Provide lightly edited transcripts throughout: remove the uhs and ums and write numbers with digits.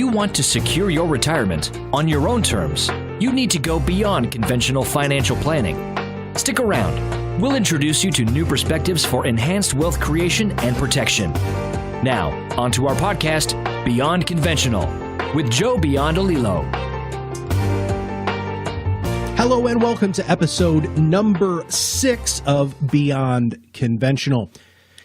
you want to secure your retirement on your own terms, you need to go beyond conventional financial planning. Stick around. We'll introduce you to new perspectives for enhanced wealth creation and protection. Now, onto our podcast, Beyond Conventional, with Joe Biondolillo. Hello and welcome to episode number 6 of Beyond Conventional.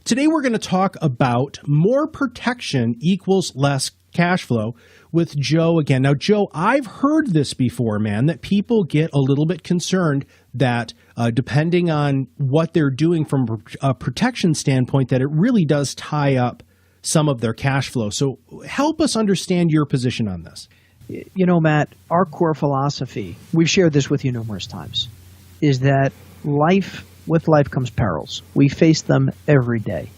Today we're going to talk about more protection equals less cash flow with Joe again. Now, Joe, I've heard this before, man, that people get a little bit concerned that depending on what they're doing from a protection standpoint, that it really does tie up some of their cash flow. So help us understand your position on this. You know, Matt, our core philosophy, we've shared this with you numerous times, is that with life comes perils. We face them every day.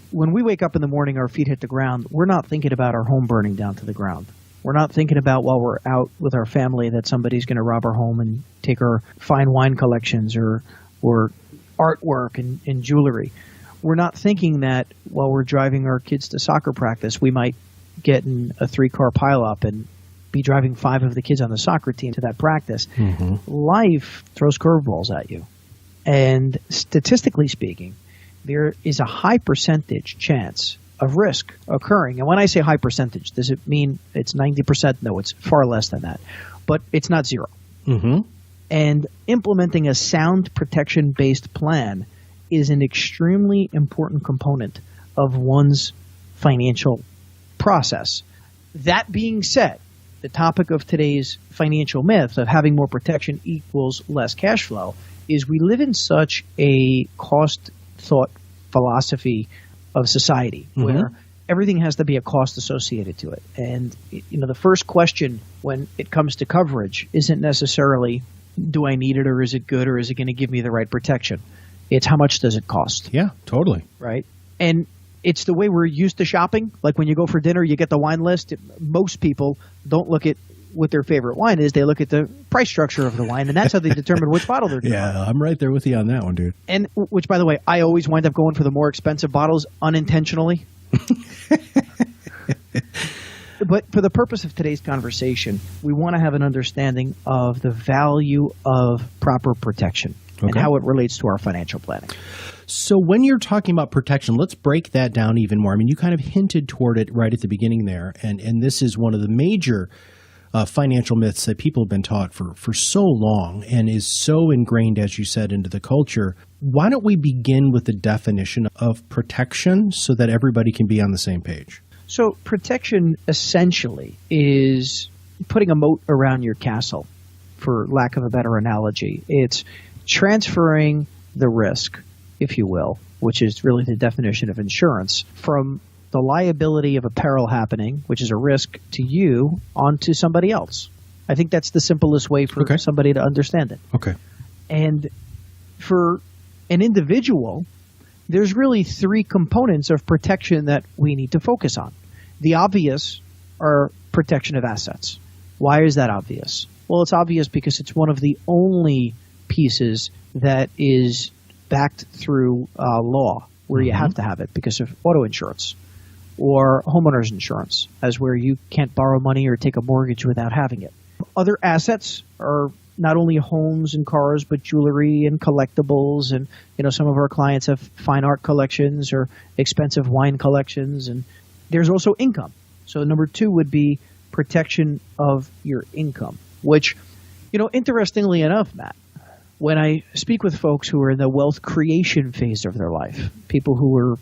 When we wake up in the morning, our feet hit the ground, we're not thinking about our home burning down to the ground. We're not thinking about while we're out with our family that somebody's going to rob our home and take our fine wine collections or artwork and jewelry. We're not thinking that while we're driving our kids to soccer practice, we might get in a 3-car pileup and be driving 5 of the kids on the soccer team to that practice. Mm-hmm. Life throws curveballs at you. And statistically speaking, there is a high percentage chance of risk occurring. And when I say high percentage, does it mean it's 90%? No, it's far less than that. But it's not zero. Mm-hmm. And implementing a sound protection-based plan is an extremely important component of one's financial process. That being said, the topic of today's financial myth of having more protection equals less cash flow is we live in such a cost-thought philosophy of society where everything has to be a cost associated to it. And, you know, the first question when it comes to coverage isn't necessarily, do I need it or is it good or is it going to give me the right protection? It's how much does it cost? Yeah, totally. Right? And it's the way we're used to shopping. Like when you go for dinner, you get the wine list. Most people don't look at what their favorite wine is. They look at the price structure of the wine, and that's how they determine which bottle they're doing. Yeah, I'm right there with you on that one, dude. And which, by the way, I always wind up going for the more expensive bottles unintentionally. But for the purpose of today's conversation, we want to have an understanding of the value of proper protection and how it relates to our financial planning. So when you're talking about protection, let's break that down even more. I mean, you kind of hinted toward it right at the beginning there, and this is one of the major financial myths that people have been taught for so long and is so ingrained, as you said, into the culture. Why don't we begin with the definition of protection so that everybody can be on the same page? So protection essentially is putting a moat around your castle, for lack of a better analogy. It's transferring the risk, if you will, which is really the definition of insurance, from the liability of a peril happening, which is a risk to you, onto somebody else. I think that's the simplest way for somebody to understand it. Okay. And for an individual, there's really 3 components of protection that we need to focus on. The obvious are protection of assets. Why is that obvious? Well, it's obvious because it's one of the only pieces that is backed through law where you have to have it because of auto insurance or homeowners insurance, as where you can't borrow money or take a mortgage without having it. Other assets are not only homes and cars, but jewelry and collectibles. And, you know, some of our clients have fine art collections or expensive wine collections. And there's also income. So number 2 would be protection of your income, which, you know, interestingly enough, Matt, when I speak with folks who are in the wealth creation phase of their life, people who are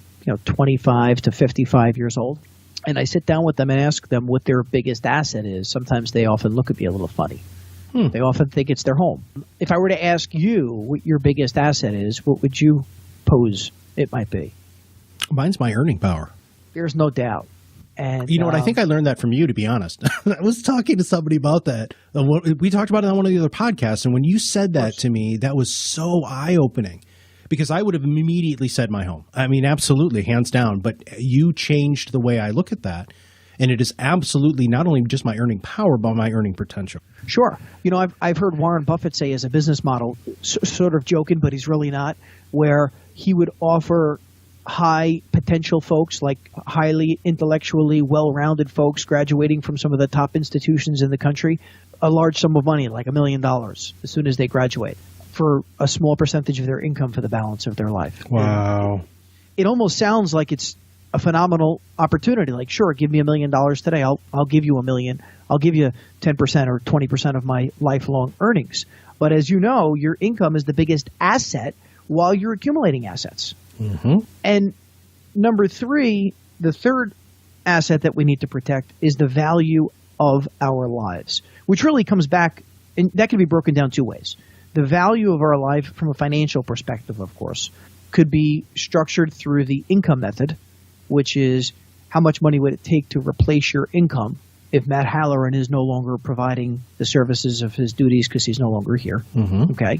25 to 55 years old, and I sit down with them and ask them what their biggest asset is, sometimes they often look at me a little funny. They often think it's their home. If I were to ask you what your biggest asset is, what would you pose it might be? Mine's my earning power. There's no doubt. And you know what? I think I learned that from you, to be honest. I was talking to somebody about that. We talked about it on one of the other podcasts, and when you said that to me, that was so eye-opening. Because I would have immediately said my home. I mean, absolutely, hands down. But you changed the way I look at that. And it is absolutely not only just my earning power, but my earning potential. Sure. You know, I've heard Warren Buffett say as a business model, sort of joking, but he's really not, where he would offer high potential folks, like highly intellectually well-rounded folks graduating from some of the top institutions in the country, a large sum of money, like $1 million, as soon as they graduate, for a small percentage of their income for the balance of their life. Wow. And it almost sounds like it's a phenomenal opportunity. Like, sure, give me $1 million today. I'll give you $1 million. I'll give you 10% or 20% of my lifelong earnings. But as you know, your income is the biggest asset while you're accumulating assets. Mm-hmm. And number three, the third asset that we need to protect is the value of our lives, which really comes back, and that can be broken down two ways. The value of our life from a financial perspective, of course, could be structured through the income method, which is how much money would it take to replace your income if Matt Halloran is no longer providing the services of his duties because he's no longer here. Mm-hmm. Okay.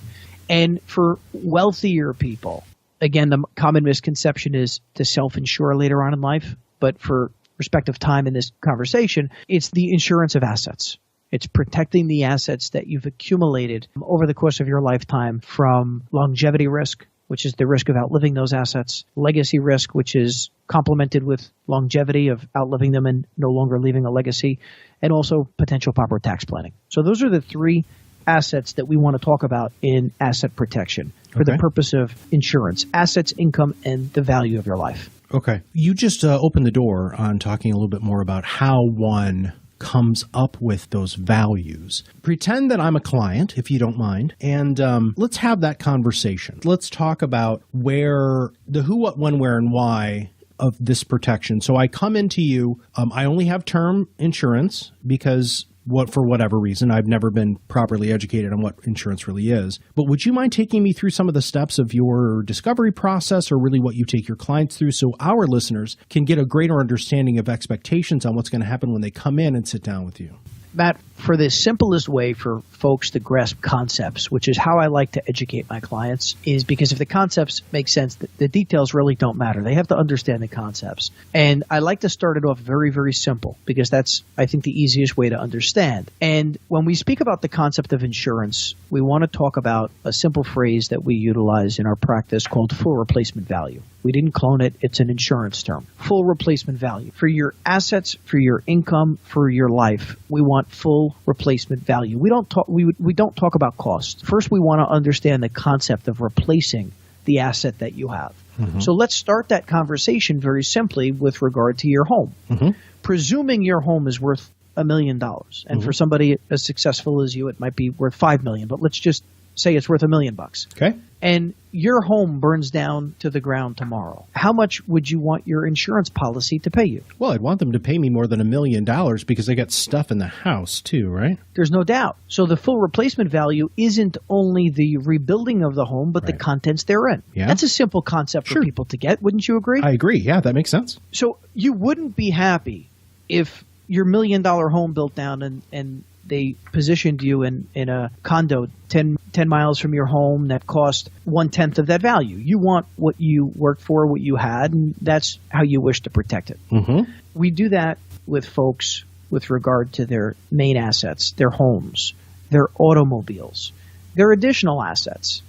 And for wealthier people, again, the common misconception is to self-insure later on in life. But for respective time in this conversation, it's the insurance of assets. It's protecting the assets that you've accumulated over the course of your lifetime from longevity risk, which is the risk of outliving those assets, legacy risk, which is complemented with longevity of outliving them and no longer leaving a legacy, and also potential proper tax planning. So those are the three assets that we want to talk about in asset protection for the purpose of insurance: assets, income, and the value of your life. Okay. You just opened the door on talking a little bit more about how one comes up with those values. Pretend that I'm a client, if you don't mind, and let's have that conversation. Let's talk about where the who, what, when, where, and why of this protection. So I come into you, I only have term insurance because for whatever reason, I've never been properly educated on what insurance really is. But would you mind taking me through some of the steps of your discovery process, or really what you take your clients through, so our listeners can get a greater understanding of expectations on what's going to happen when they come in and sit down with you? Matt, for the simplest way for folks to grasp concepts, which is how I like to educate my clients, is because if the concepts make sense, the details really don't matter. They have to understand the concepts. And I like to start it off very, very simple, because that's, I think, the easiest way to understand. And when we speak about the concept of insurance, we want to talk about a simple phrase that we utilize in our practice called full replacement value. We didn't clone it. It's an insurance term. Full replacement value. For your assets, for your income, for your life, we want full replacement value. We don't talk about cost. First, we want to understand the concept of replacing the asset that you have. Mm-hmm. So let's start that conversation very simply with regard to your home. Mm-hmm. Presuming your home is worth $1 million, and for somebody as successful as you, it might be worth $5 million, but let's just say it's worth $1 million. Okay. And your home burns down to the ground tomorrow. How much would you want your insurance policy to pay you? Well, I'd want them to pay me more than $1 million because they got stuff in the house too, right? There's no doubt. So the full replacement value isn't only the rebuilding of the home, but the contents therein. Yeah. That's a simple concept for people to get. Wouldn't you agree? I agree. Yeah, that makes sense. So you wouldn't be happy if your $1 million home built down and they positioned you in a condo 10 miles from your home that cost 1/10 of that value. You want what you worked for, what you had, and that's how you wish to protect it. Mm-hmm. We do that with folks with regard to their main assets, their homes, their automobiles, their additional assets.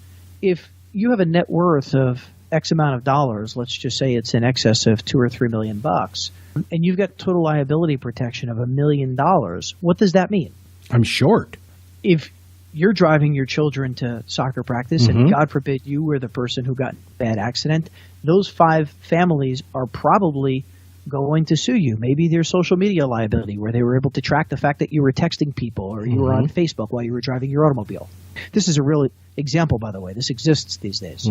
If you have a net worth of X amount of dollars, let's just say it's in excess of $2 or $3 million, and you've got total liability protection of $1 million, what does that mean? I'm short. If you're driving your children to soccer practice, and God forbid you were the person who got in a bad accident, those 5 families are probably going to sue you. Maybe there's social media liability where they were able to track the fact that you were texting people or you were on Facebook while you were driving your automobile. This is a real example, by the way. This exists these days.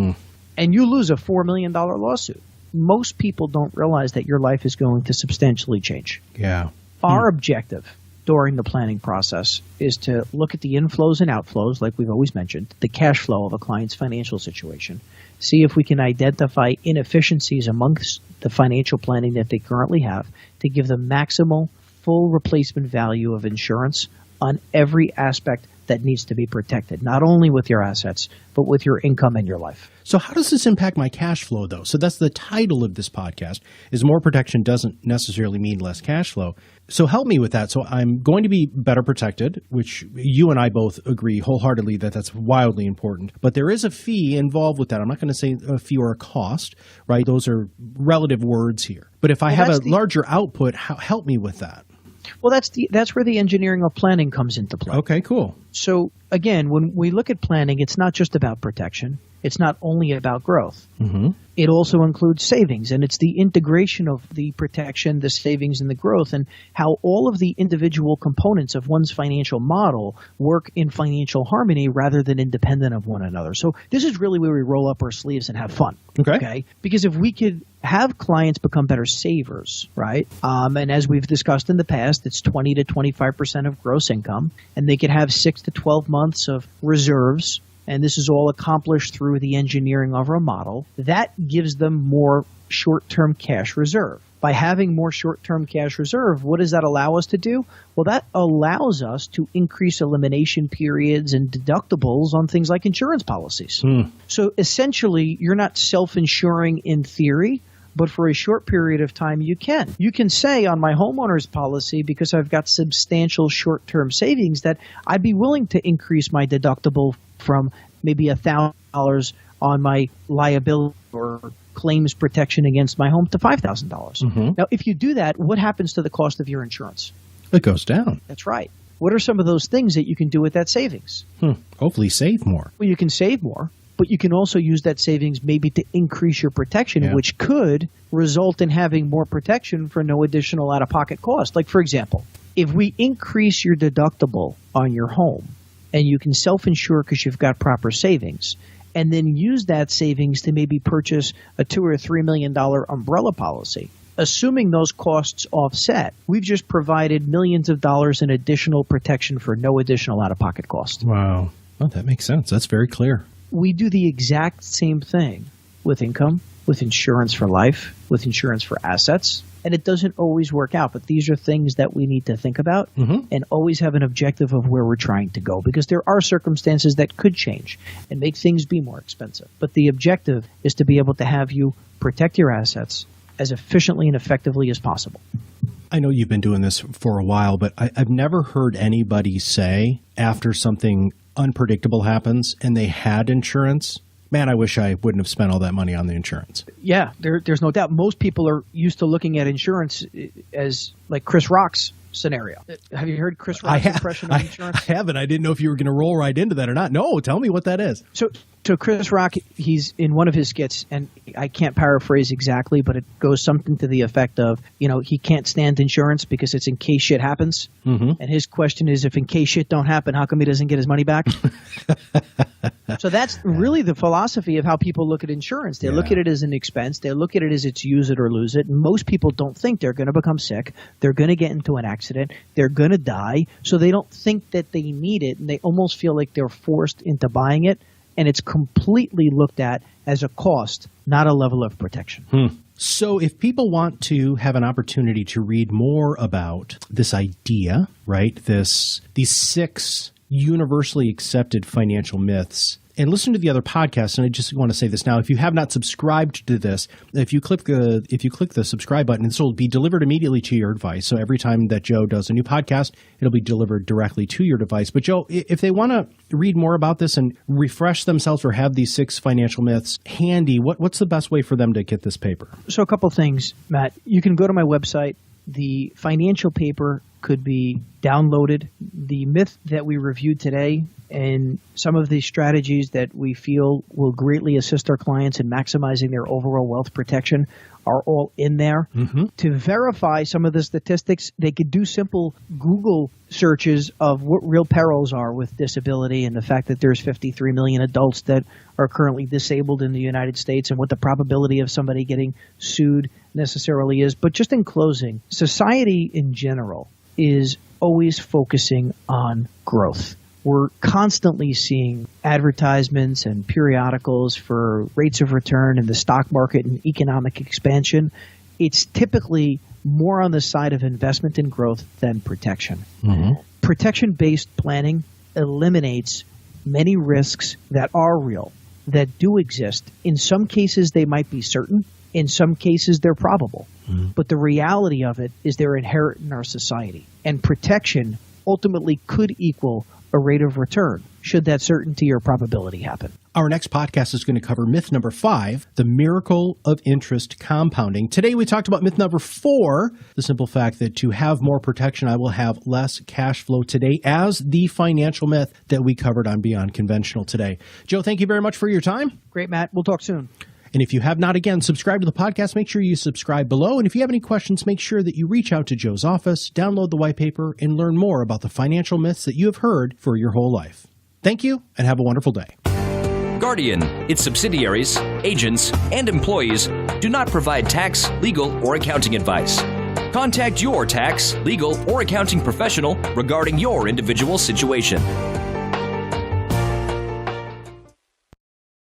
And you lose a $4 million lawsuit. Most people don't realize that your life is going to substantially change. Yeah. Our objective during the planning process is to look at the inflows and outflows, like we've always mentioned, the cash flow of a client's financial situation, see if we can identify inefficiencies amongst the financial planning that they currently have to give them maximal full replacement value of insurance on every aspect that needs to be protected, not only with your assets, but with your income and your life. So how does this impact my cash flow, though? So that's the title of this podcast, is more protection doesn't necessarily mean less cash flow. So help me with that. So I'm going to be better protected, which you and I both agree wholeheartedly that that's wildly important. But there is a fee involved with that. I'm not going to say a fee or a cost, right? Those are relative words here. But if I have a larger output, help me with that. Well, that's where the engineering of planning comes into play. Okay, cool. So again, when we look at planning, it's not just about protection. It's not only about growth. Mm-hmm. It also includes savings, and it's the integration of the protection, the savings, and the growth, and how all of the individual components of one's financial model work in financial harmony rather than independent of one another. So this is really where we roll up our sleeves and have fun. Okay? Because if we could have clients become better savers, right? And as we've discussed in the past, it's 20 to 25% of gross income, and they could have 6 to 12 months of reserves. And this is all accomplished through the engineering of our model. That gives them more short-term cash reserve. By having more short-term cash reserve, what does that allow us to do? Well, that allows us to increase elimination periods and deductibles on things like insurance policies. So essentially, you're not self-insuring in theory, but for a short period of time, you can. You can say on my homeowner's policy, because I've got substantial short-term savings, that I'd be willing to increase my deductible from maybe $1,000 on my liability or claims protection against my home to $5,000. Mm-hmm. Now, if you do that, what happens to the cost of your insurance? It goes down. That's right. What are some of those things that you can do with that savings? Hopefully save more. Well, you can save more, but you can also use that savings maybe to increase your protection, which could result in having more protection for no additional out-of-pocket cost. Like, for example, if we increase your deductible on your home, and you can self-insure because you've got proper savings, and then use that savings to maybe purchase a $2 or $3 million umbrella policy, assuming those costs offset, we've just provided millions of dollars in additional protection for no additional out-of-pocket cost. Wow. Well, that makes sense. That's very clear. We do the exact same thing with income, with insurance for life, with insurance for assets. And it doesn't always work out, but these are things that we need to think about and always have an objective of where we're trying to go, because there are circumstances that could change and make things be more expensive. But the objective is to be able to have you protect your assets as efficiently and effectively as possible. I know you've been doing this for a while, but I've never heard anybody say after something unpredictable happens and they had insurance, man, I wish I wouldn't have spent all that money on the insurance. Yeah, there's no doubt. Most people are used to looking at insurance as like Chris Rock's scenario. Have you heard Chris Rock's impression of insurance? I haven't. I didn't know if you were going to roll right into that or not. No, tell me what that is. So Chris Rock, he's in one of his skits, and I can't paraphrase exactly, but it goes something to the effect of, he can't stand insurance because it's in case shit happens. And his question is, if in case shit don't happen, how come he doesn't get his money back? So that's really the philosophy of how people look at insurance. They look at it as an expense. They look at it as it's use it or lose it. And most people don't think they're going to become sick. They're going to get into an accident. They're going to die. So they don't think that they need it. And they almost feel like they're forced into buying it. And it's completely looked at as a cost, not a level of protection. So if people want to have an opportunity to read more about this idea, right, these 6 universally accepted financial myths, and listen to the other podcasts, and I just want to say this now, if you have not subscribed to this, if you click the subscribe button, this will be delivered immediately to your device. So every time that Joe does a new podcast, it'll be delivered directly to your device. But Joe, if they want to read more about this and refresh themselves or have these 6 financial myths handy, what's the best way for them to get this paper? So a couple things, Matt. You can go to my website. The financial paper could be downloaded. The myth that we reviewed today and some of the strategies that we feel will greatly assist our clients in maximizing their overall wealth protection are all in there. To verify some of the statistics, they could do simple Google searches of what real perils are with disability and the fact that there's 53 million adults that are currently disabled in the United States and what the probability of somebody getting sued necessarily is. But just in closing, society in general is always focusing on growth. We're constantly seeing advertisements and periodicals for rates of return in the stock market and economic expansion. It's typically more on the side of investment and growth than protection. Protection-based planning eliminates many risks that are real, that do exist. In some cases, they might be certain. In some cases, they're probable. But the reality of it is they're inherent in our society. And protection ultimately could equal a rate of return, should that certainty or probability happen. Our next podcast is going to cover myth number 5, the miracle of interest compounding. Today we talked about myth number 4, the simple fact that to have more protection, I will have less cash flow today, as the financial myth that we covered on Beyond Conventional today. Joe, thank you very much for your time. Great, Matt. We'll talk soon. And if you have not, again, subscribed to the podcast, make sure you subscribe below. And if you have any questions, make sure that you reach out to Joe's office, download the white paper, and learn more about the financial myths that you have heard for your whole life. Thank you, and have a wonderful day. Guardian, its subsidiaries, agents, and employees do not provide tax, legal, or accounting advice. Contact your tax, legal, or accounting professional regarding your individual situation.